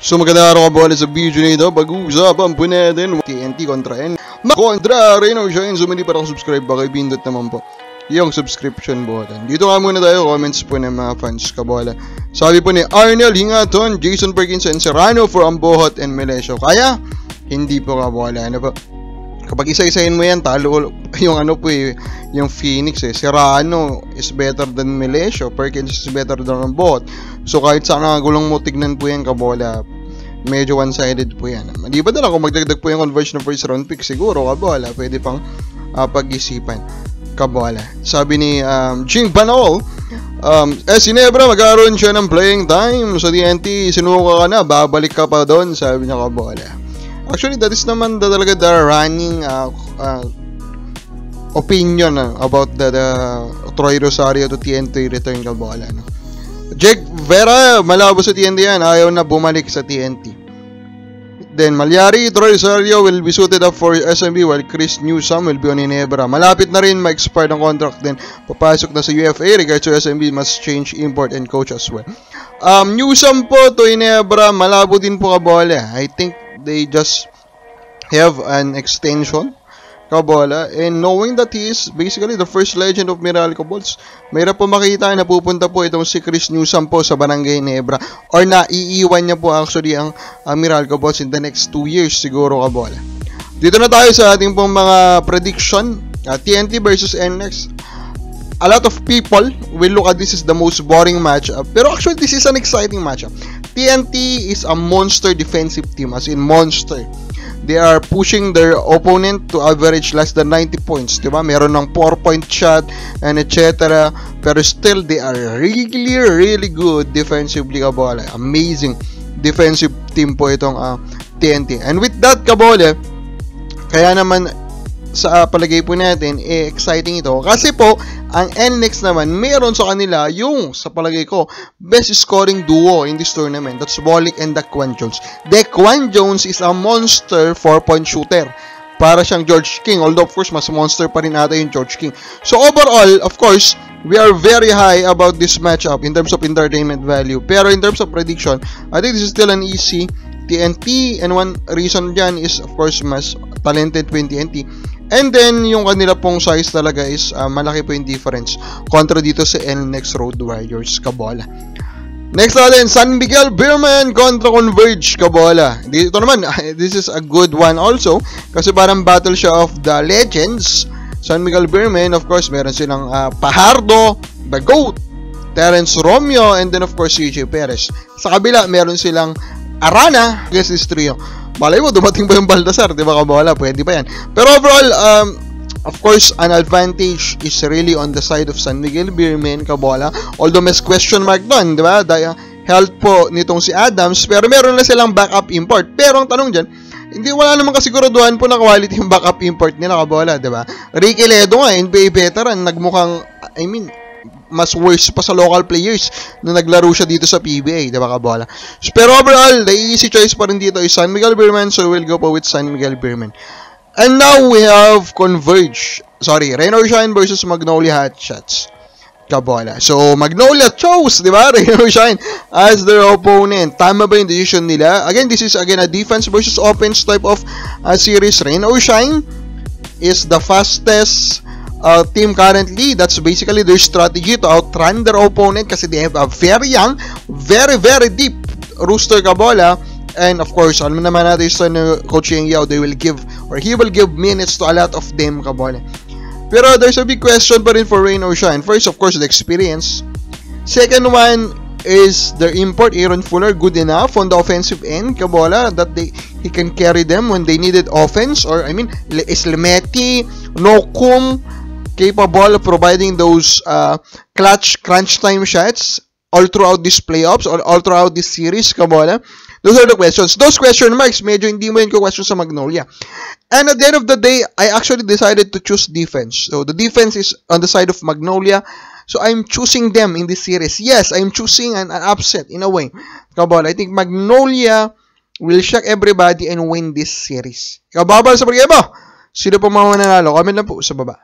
So magandang araw kabola sa video nito. Pag-uusapan po natin TNT kontra N kontra Reno Shine. So hindi pa ako subscribe, baka ipindot naman po yung subscription button. Dito nga muna tayo, comments po ng mga fans kabola. Sabi po ni Arnel Hingaton, Jason Perkins and Serrano for Ambohot and Melesio. Kaya hindi po kabola. Ano po? Kapag isa-isahin mo yan, talo yung ano po yung Phoenix Serrano is better than Melesio, Perkins is better than Ambohot. So kahit saan gulong mo tignan po yan kabola, medyo one-sided po yan. Di ba dala kung magdagdag po yung conversion ng first round pick, siguro kabola, pwede pang pag-isipan kabola. Sabi ni Jing Banol, Ginebra, magkaroon siya ng playing time sa TNT, sinuka ka na, babalik ka pa doon, sabi niya kabola. Actually, that is naman talaga the running opinion about the Troy Rosario to TNT return kabola. No? Jake Vera, malabo sa TNT yan, ayaw na bumalik sa TNT. Then, Malyari, Troy Rosario will be suited up for SMB while Chris Newsom will be on Ginebra. Malapit na rin ma-expire ng contract din. Papasok na sa UFA, regards to SMB must change import and coach as well. Newsom po to Ginebra, malabo din po kabola. I think they just have an extension kabola, and knowing that he is basically the first legend of Meralco Balls, mayroon po makita na pupunta po itong si Chris Newsom po sa Barangay Ginebra, or naiiwan niya po actually ang Meralco Balls in the next 2 years siguro kabola. Dito na tayo sa ating pong mga prediction. TNT versus NX. A lot of people will look at this as the most boring matchup, pero actually this is an exciting matchup. TNT is a monster defensive team, as in monster. They are pushing their opponent to average less than 90 points, diba? Meron ng 4-point shot and etc. Pero still, they are really good defensively kabola. Amazing defensive team po itong TNT. And with that kabola, kaya naman sa palagay po natin, exciting ito. Kasi po, ang NX naman, meron sa kanila yung, sa palagay ko, best scoring duo in this tournament. That's Bolik and Daquan Jones. Daquan Jones is a monster 4-point shooter. Para siyang George King. Although, of course, mas monster pa rin ata yung George King. So, overall, of course, we are very high about this matchup in terms of entertainment value. Pero in terms of prediction, I think this is still an easy TNT. And one reason dyan is, of course, mas talented po yung TNT. And then, yung kanila pong size talaga is malaki po yung difference kontra dito sa NX Road Warriors kabola. Next natin, San Miguel Beerman kontra Converge kabola. Dito naman, this is a good one also kasi parang battle siya of the legends. San Miguel Beerman, of course, meron silang Pajardo, The GOAT, Terence Romeo, and then of course CJ Perez. Sa kabila, meron silang Arana against this trio. Malay mo, dumating ba yung Baltasar? Diba kabola? Pwede pa yan. Pero overall, of course, an advantage is really on the side of San Miguel Beerman kabola. Although may question mark doon, diba? Dahil health po nitong si Adams. Pero meron na silang backup import. Pero ang tanong dyan, hindi wala naman kasiguraduhan po na quality yung backup import nila kabola, diba? Ricky Ledo nga, NBA veteran, nagmukhang, mas worse pa sa local players na naglaro siya dito sa PBA, diba kabola? Pero overall, the easy choice pa rin dito is San Miguel Beerman, so we'll go po with San Miguel Beerman. And now we have Reno Shine versus Magnolia Hotshots kabola. So Magnolia chose, diba, Reno Shine as their opponent. Tama ba yung decision nila? Again, this is again a defense versus offense type of series. Reno Shine is the fastest team currently. That's basically their strategy to outrun their opponent kasi they have a very young, very deep roster kabola. And of course, alam naman natin sa Coach Yeng Yao, he will give minutes to a lot of them kabola. Pero there's a big question pa rin for Rain or Shine. First, of course, the experience. Second one is their import, Aaron Fuller, good enough on the offensive end kabola that he can carry them when they needed offense, or is Lemeti, Nokum capable of providing those clutch crunch time shots all throughout these playoffs or all throughout this series kabola? Those are the questions. Those question marks, medyo hindi mo yun ko-question sa Magnolia. And at the end of the day, I actually decided to choose defense. So the defense is on the side of Magnolia. So I'm choosing them in this series. Yes, I'm choosing an upset in a way kabola. I think Magnolia will shock everybody and win this series. Kababal sa pag-iba. Sino pa mga mananalo? Comment lang po sa baba.